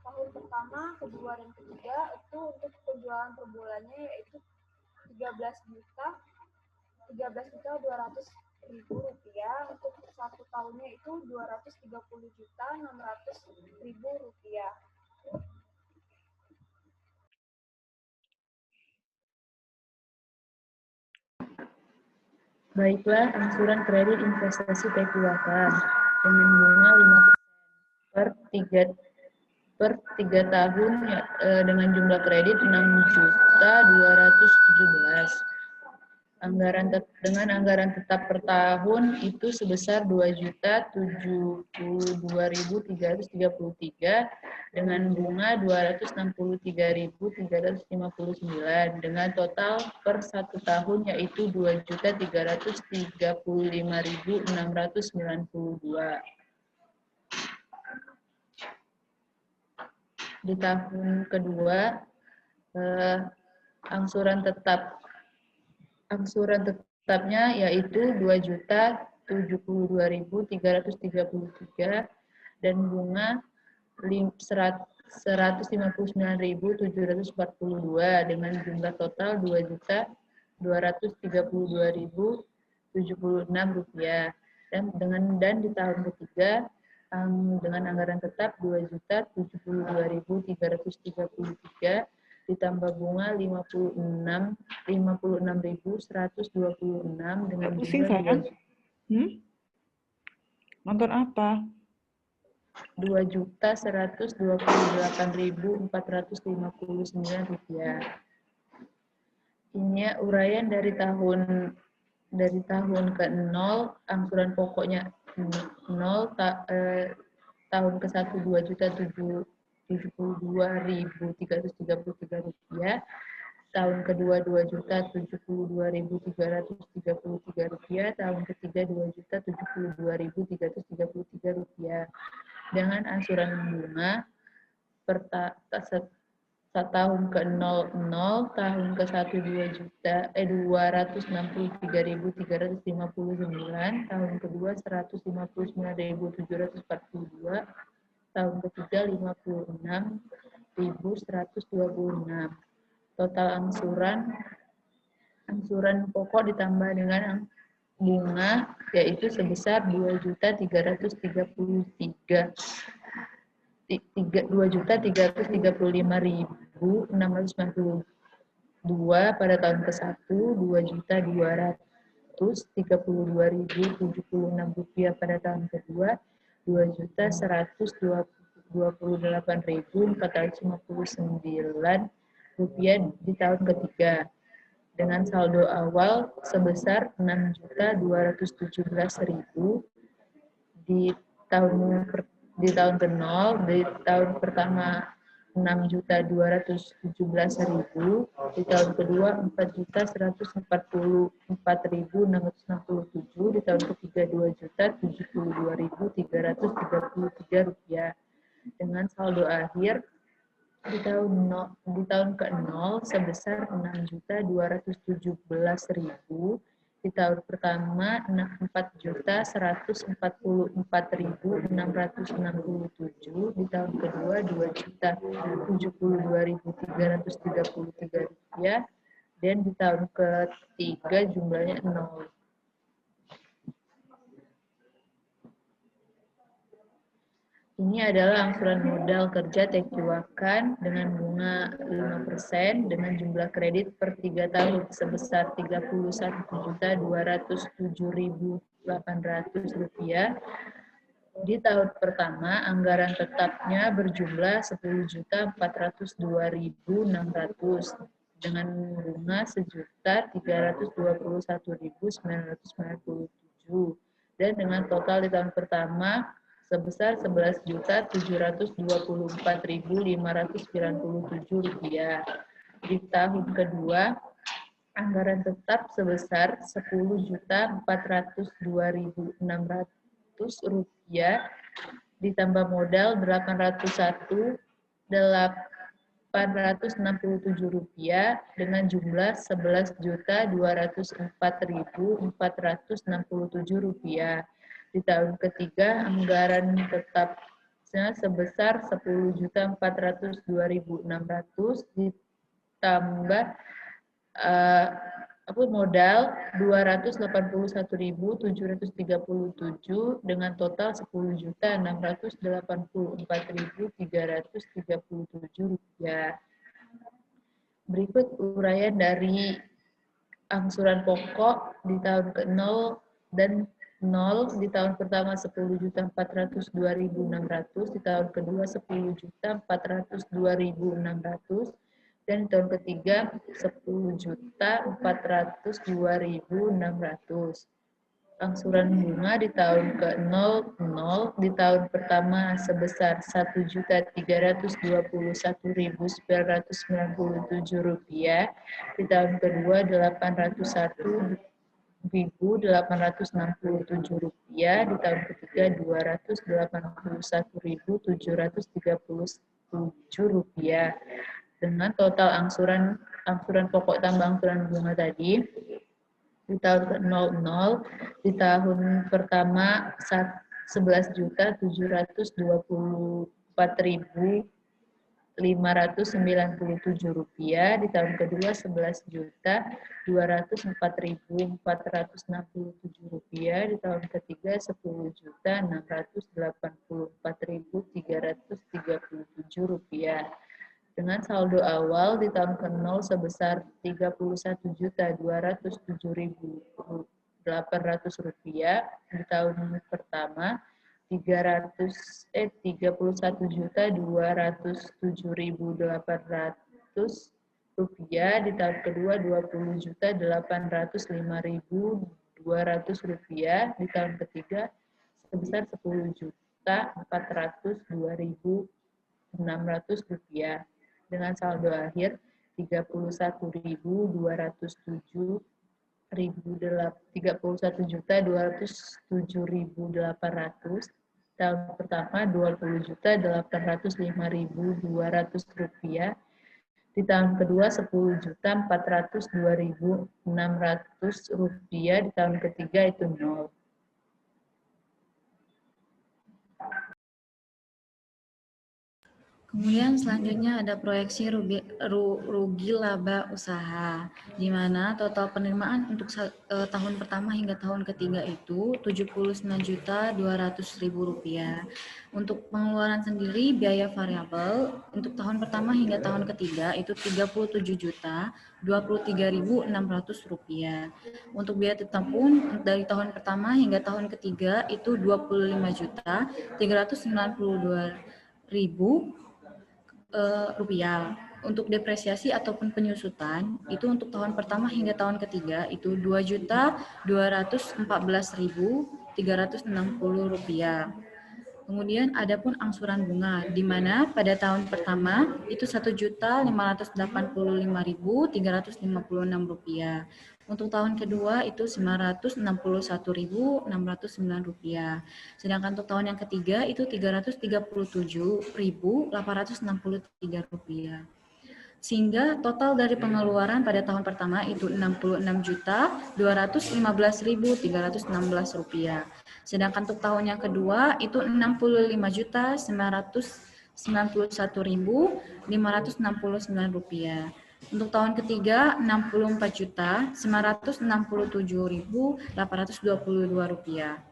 tahun pertama, kedua, dan ketiga itu untuk penjualan per bulannya yaitu Rp13.200.000. Untuk 1 tahunnya itu Rp230.600.000. Baiklah, angsuran kredit investasi TQAkan dengan bunga 5% per 3 tahun ya, dengan jumlah kredit 6.217. Dengan anggaran tetap per tahun itu sebesar 2.072.333 dengan bunga 263.359 dengan total per 1 tahun yaitu 2.335.692. Di tahun kedua, angsuran tetapnya yaitu 2.072.333 dan bunga 159.742 dengan jumlah total 2.232.076 rupiah. Dan di tahun ketiga dengan anggaran tetap 2.072.333 ditambah bunga 56.126 dengan Pusing jumlah sayang? Nonton apa? 2.128.459 rupiah. Ini uraian dari tahun ke-0 angsuran pokoknya 0 tahun ke-1 2.072.333 rupiah, tahun kedua 2.072.333 rupiah, tahun ketiga 2.072.333 rupiah. Dengan angsuran bunga tahun ke-00, tahun ke-1 263.359, tahun kedua 159.742, tahun ketiga 56.126. Total angsuran pokok ditambah dengan bunga yaitu sebesar 2.335.692 pada tahun ke-1, 2.232.076 rupiah pada tahun kedua, 2.128.459 rupiah di tahun ketiga. Dengan saldo awal sebesar 6.217.000 di tahun ke-0, di tahun pertama 6.217.000, di tahun kedua 4.144.667, di tahun ketiga 2.072.333 rupiah. Dengan saldo akhir di tahun ke-0 sebesar 6.217.000, di tahun pertama 4.144.667, di tahun kedua 2.072.333 rupiah, dan di tahun ketiga jumlahnya 0. Ini adalah angsuran modal kerja TQAkan dengan bunga 5% dengan jumlah kredit per 3 tahun sebesar Rp31.207.800. Di tahun pertama, anggaran tetapnya berjumlah Rp10.402.600 dengan bunga Rp1.321.997 dan dengan total di tahun pertama sebesar Rp11.424.597. Di tahun kedua, anggaran tetap sebesar Rp10.402.600 ditambah modal Rp867 dengan jumlah Rp11.204.467. Di tahun ketiga, anggaran tetapnya sebesar Rp10.402.600 ditambah modal Rp281.737 dengan total Rp10.684.337. Berikut uraian dari angsuran pokok di tahun ke-0 dan 0 di tahun pertama 10.402.600, di tahun kedua 10.402.600, dan di tahun ketiga 10.402.600. Angsuran bunga di tahun ke-00 di tahun pertama sebesar Rp1.321.997, di tahun kedua Rp801.867, di tahun ketiga Rp281.737. Dengan total angsuran pokok tambah angsuran bunga tadi di tahun ke-00, di tahun pertama Rp11.724.597, di tahun kedua Rp11.204.467, di tahun ketiga Rp10.684.337. Dengan saldo awal di tahun ke-0 sebesar Rp31.207.800, di tahun pertama Rp31.207.800, di tahun kedua Rp20.805.200, di tahun ketiga sebesar Rp10.402.600, dengan saldo akhir Rp31.207.800, tahun pertama Rp20.805.200, di tahun kedua Rp10.402.600, di tahun ketiga itu 0. Kemudian selanjutnya ada proyeksi rugi laba usaha, di mana total penerimaan untuk tahun pertama hingga tahun ketiga itu Rp79.200.000. Untuk pengeluaran sendiri biaya variabel untuk tahun pertama hingga tahun ketiga itu Rp37.023.600. Untuk biaya tetap pun dari tahun pertama hingga tahun ketiga itu Rp25.392.000 rupiah. Untuk depresiasi ataupun penyusutan itu untuk tahun pertama hingga tahun ketiga itu Rp2.214.360 rupiah. Kemudian ada pun angsuran bunga, di mana pada tahun pertama itu Rp1.585.356 rupiah. Untuk tahun kedua itu Rp961.609. Sedangkan untuk tahun yang ketiga itu Rp337.863 rupiah. Sehingga total dari pengeluaran pada tahun pertama itu Rp66.215.316 rupiah. Sedangkan untuk tahun yang kedua itu Rp65.991.569 rupiah. Untuk tahun ketiga Rp64.967.822 rupiah.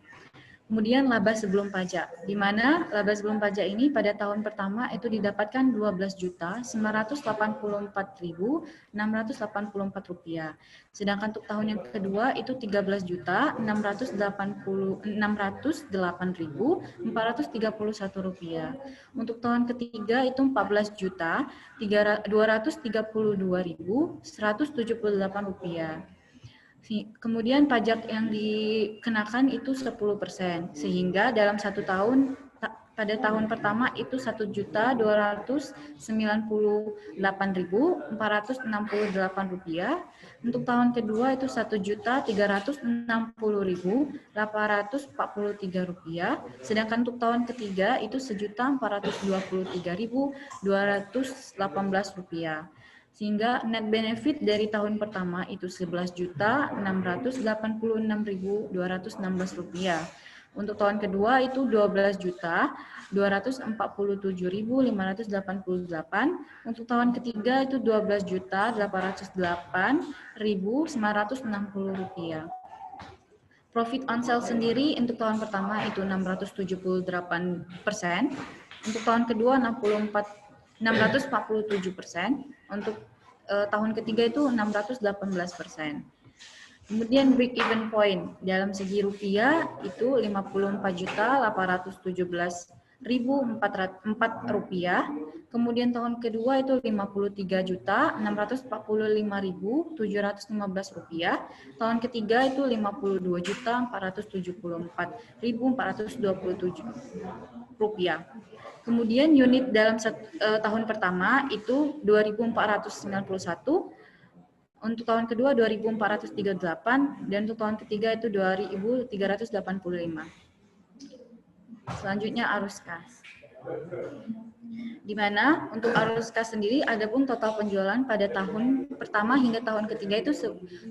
Kemudian laba sebelum pajak, di mana laba sebelum pajak ini pada tahun pertama itu didapatkan Rp12.984.684 rupiah. Sedangkan untuk tahun yang kedua itu Rp13.608.431 rupiah. Untuk tahun ketiga itu Rp14.232.178 rupiah. Kemudian pajak yang dikenakan itu 10%, sehingga dalam satu tahun pada tahun pertama itu Rp1.298.468 rupiah. Untuk tahun kedua itu Rp1.360.843 rupiah. Sedangkan untuk tahun ketiga itu Rp1.423.218 rupiah. Sehingga net benefit dari tahun pertama itu Rp11.686.216 rupiah. Untuk tahun kedua itu Rp12.247.588. Untuk tahun ketiga itu Rp12.808.960 rupiah. Profit on sale sendiri untuk tahun pertama itu 678%, untuk tahun kedua 647%, untuk tahun ketiga itu 618%. Kemudian break even point dalam segi rupiah itu 54.817.404 rupiah. Kemudian tahun kedua itu 53.645.715 rupiah. Tahun ketiga itu 52.474.427 rupiah. Kemudian unit dalam tahun pertama itu 2.491. Untuk tahun kedua 2.438 dan untuk tahun ketiga itu 2.385. Selanjutnya arus kas. Di mana untuk arus kas sendiri ada pun total penjualan pada tahun pertama hingga tahun ketiga itu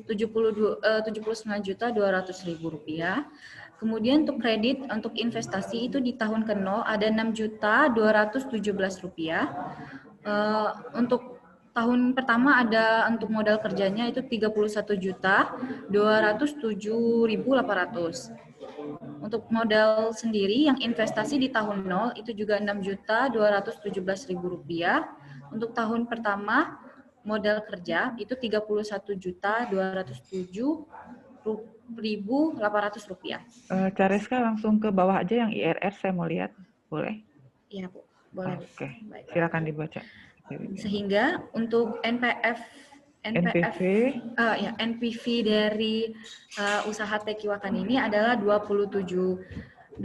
79.200.000 rupiah. Kemudian untuk kredit untuk investasi itu di tahun ke-0 ada 6.217 rupiah. Untuk tahun pertama ada untuk modal kerjanya itu 31.207.800. Untuk modal sendiri yang investasi di tahun 0 itu juga 6.217.000 rupiah. Untuk tahun pertama modal kerja itu 31.207.800 rupiah. Careska langsung ke bawah aja yang IRR saya mau lihat, boleh? Iya Bu, boleh. Oke, Baik. silakan dibaca. Sehingga untuk NPV dari usaha Tekiwakan ini adalah 27.902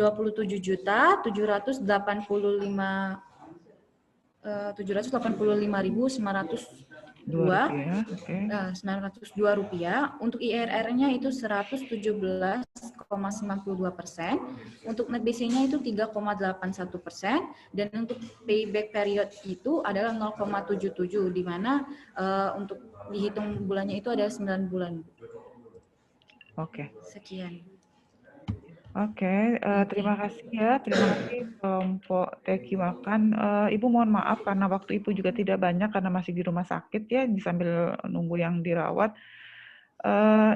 rupiah. Untuk IRR-nya itu 117,92%. Untuk net BC-nya itu 3,81%. Dan untuk payback period itu adalah 0,77, di mana untuk dihitung bulannya itu ada 9 bulan. Oke. Sekian. Oke, terima kasih ya. Terima kasih kelompok Tekiwakan. Ibu mohon maaf karena waktu Ibu juga tidak banyak karena masih di rumah sakit ya, sambil nunggu yang dirawat.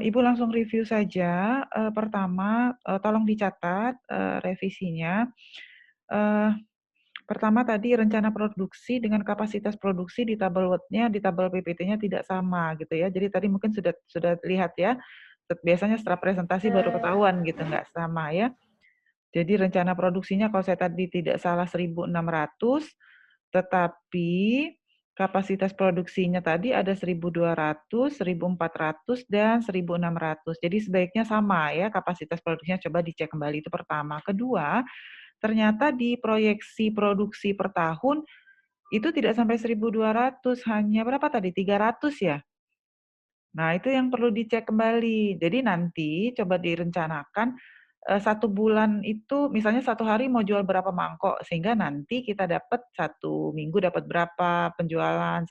Ibu langsung review saja. Pertama, tolong dicatat revisinya. Pertama tadi rencana produksi dengan kapasitas produksi di tabel Word-nya, di tabel PPT-nya tidak sama gitu ya. Jadi tadi mungkin sudah lihat ya. Biasanya setelah presentasi baru ketahuan gitu, nggak sama ya. Jadi rencana produksinya kalau saya tadi tidak salah 1.600, tetapi kapasitas produksinya tadi ada 1.200, 1.400, dan 1.600. Jadi sebaiknya sama ya kapasitas produksinya, coba dicek kembali itu pertama. Kedua, ternyata di proyeksi produksi per tahun itu tidak sampai 1.200, hanya berapa tadi? 300 ya? Nah, itu yang perlu dicek kembali. Jadi nanti coba direncanakan 1 bulan itu misalnya 1 hari mau jual berapa mangkok, sehingga nanti kita dapat 1 minggu dapat berapa penjualan, 1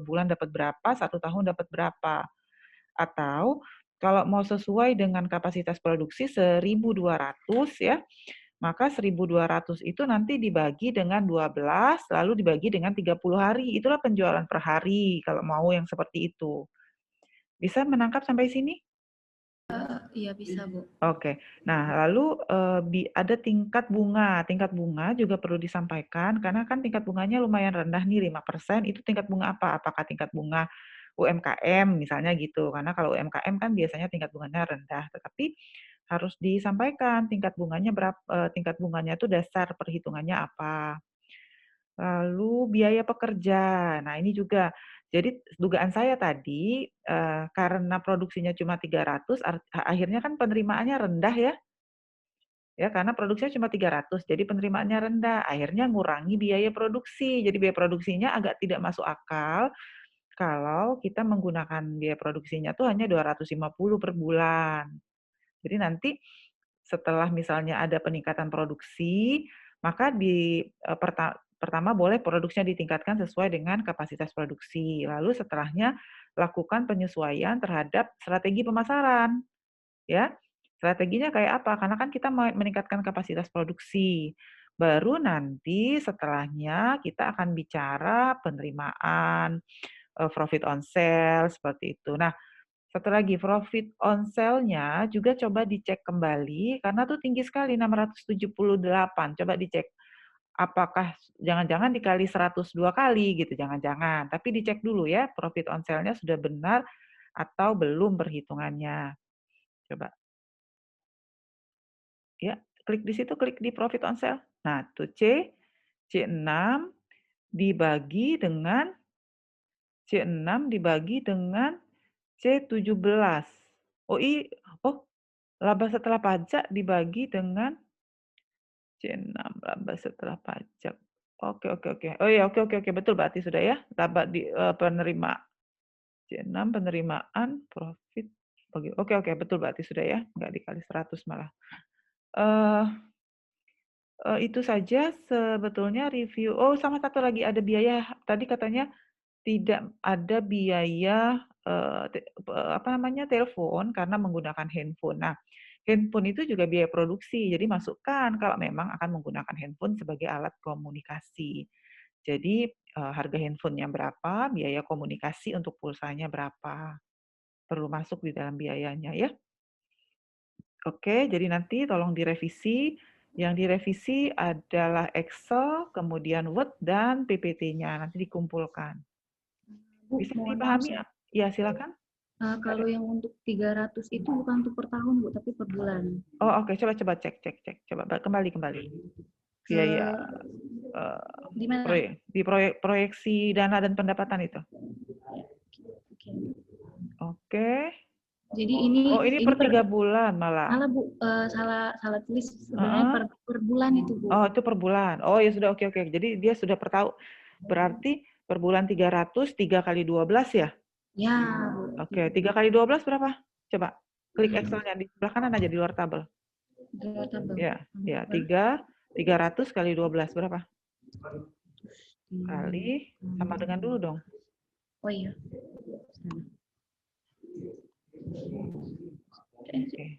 bulan dapat berapa, 1 tahun dapat berapa. Atau kalau mau sesuai dengan kapasitas produksi 1.200 ya, maka 1.200 itu nanti dibagi dengan 12, lalu dibagi dengan 30 hari. Itulah penjualan per hari kalau mau yang seperti itu. Bisa menangkap sampai sini? Iya bisa Bu. Oke. Nah, lalu ada tingkat bunga. Tingkat bunga juga perlu disampaikan karena kan tingkat bunganya lumayan rendah nih 5%. Itu tingkat bunga apa? Apakah tingkat bunga UMKM misalnya gitu. Karena kalau UMKM kan biasanya tingkat bunganya rendah, tetapi harus disampaikan tingkat bunganya berapa, tingkat bunganya itu dasar perhitungannya apa. Lalu biaya pekerja. Nah, ini juga. Jadi dugaan saya tadi, karena produksinya cuma 300, akhirnya kan penerimaannya rendah ya. Ya, karena produksinya cuma 300, jadi penerimaannya rendah. Akhirnya ngurangi biaya produksi. Jadi biaya produksinya agak tidak masuk akal kalau kita menggunakan biaya produksinya tuh hanya 250 per bulan. Jadi nanti setelah misalnya ada peningkatan produksi, maka pertama boleh produksinya ditingkatkan sesuai dengan kapasitas produksi. Lalu setelahnya lakukan penyesuaian terhadap strategi pemasaran. Ya, strateginya kayak apa? Karena kan kita mau meningkatkan kapasitas produksi. Baru nanti setelahnya kita akan bicara penerimaan, profit on sale, seperti itu. Nah, satu lagi, profit on sale-nya juga coba dicek kembali, karena tuh tinggi sekali, 678. Coba dicek, apakah jangan-jangan dikali 102 kali gitu, jangan-jangan. Tapi dicek dulu ya, profit on sale-nya sudah benar atau belum perhitungannya. Coba. Ya, klik di situ, klik di profit on sale. Nah, tuh C6 dibagi dengan C17 oh, laba setelah pajak dibagi dengan C6, laba setelah pajak. Oke. Oh iya, oke. Betul berarti sudah ya. Laba di penerima C6 penerimaan profit. Oke, betul berarti sudah ya. Enggak dikali 100 malah. Itu saja sebetulnya review. Oh, sama satu lagi ada biaya. Tadi katanya tidak ada biaya telepon karena menggunakan handphone. Nah, handphone itu juga biaya produksi. Jadi masukkan kalau memang akan menggunakan handphone sebagai alat komunikasi. Jadi harga handphonenya berapa, biaya komunikasi untuk pulsanya berapa. Perlu masuk di dalam biayanya ya. Oke, jadi nanti tolong direvisi. Yang direvisi adalah Excel, kemudian Word, dan PPT-nya. Nanti dikumpulkan. Bu, Bisa mohon maaf, dipahami? Ya, silakan. kalau yang untuk 300 itu bukan untuk per tahun, Bu, tapi per bulan. Oh, oke. Coba cek. Coba kembali. Biaya Di mana? proyeksi dana dan pendapatan itu. Oke. Oke. Jadi ini per 3 bulan malah. Salah, Bu. Salah tulis. Sebenarnya per bulan itu, Bu. Oh, itu per bulan. Oh, ya sudah, oke. Jadi dia sudah per tahun. Berarti per bulan 300, 3 kali 12 ya? Ya, Bu. Oke, 3 kali 12 berapa? Coba klik Excel-nya di sebelah kanan aja di luar tabel. Di luar tabel. Ya, 300 kali 12 berapa? Kali, sama dengan dulu dong. Oh iya. Oke.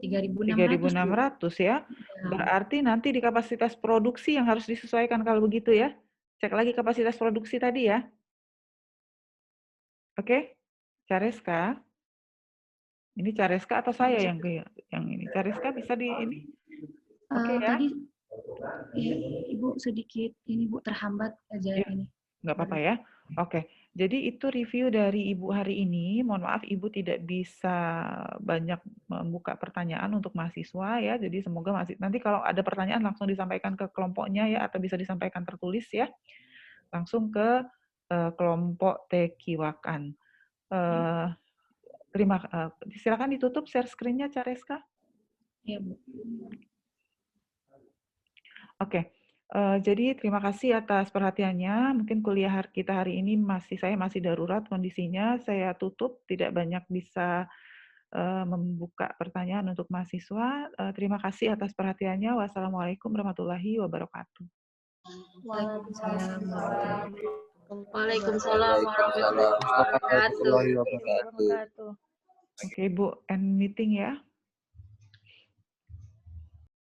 3.600 ya. Berarti nanti di kapasitas produksi yang harus disesuaikan kalau begitu ya. Cek lagi kapasitas produksi tadi ya. Oke, Careska. Ini Careska atau saya yang ini? Careska bisa di ini? Oke ya. Tadi ya, Ibu sedikit ini Bu terhambat aja ini. Nggak apa-apa ya. Oke. Jadi itu review dari Ibu hari ini. Mohon maaf Ibu tidak bisa banyak membuka pertanyaan untuk mahasiswa ya. Jadi semoga nanti kalau ada pertanyaan langsung disampaikan ke kelompoknya ya, atau bisa disampaikan tertulis ya. Langsung ke kelompok Tekiwakan. Silakan ditutup share screen-nya Careska. Iya, Bu. Oke. Jadi terima kasih atas perhatiannya. Mungkin kuliah kita hari ini saya masih darurat kondisinya. Saya tutup, tidak banyak bisa membuka pertanyaan untuk mahasiswa. Terima kasih atas perhatiannya. Wassalamualaikum warahmatullahi wabarakatuh. Waalaikumsalam warahmatullahi wabarakatuh. Oke, Ibu, end meeting ya.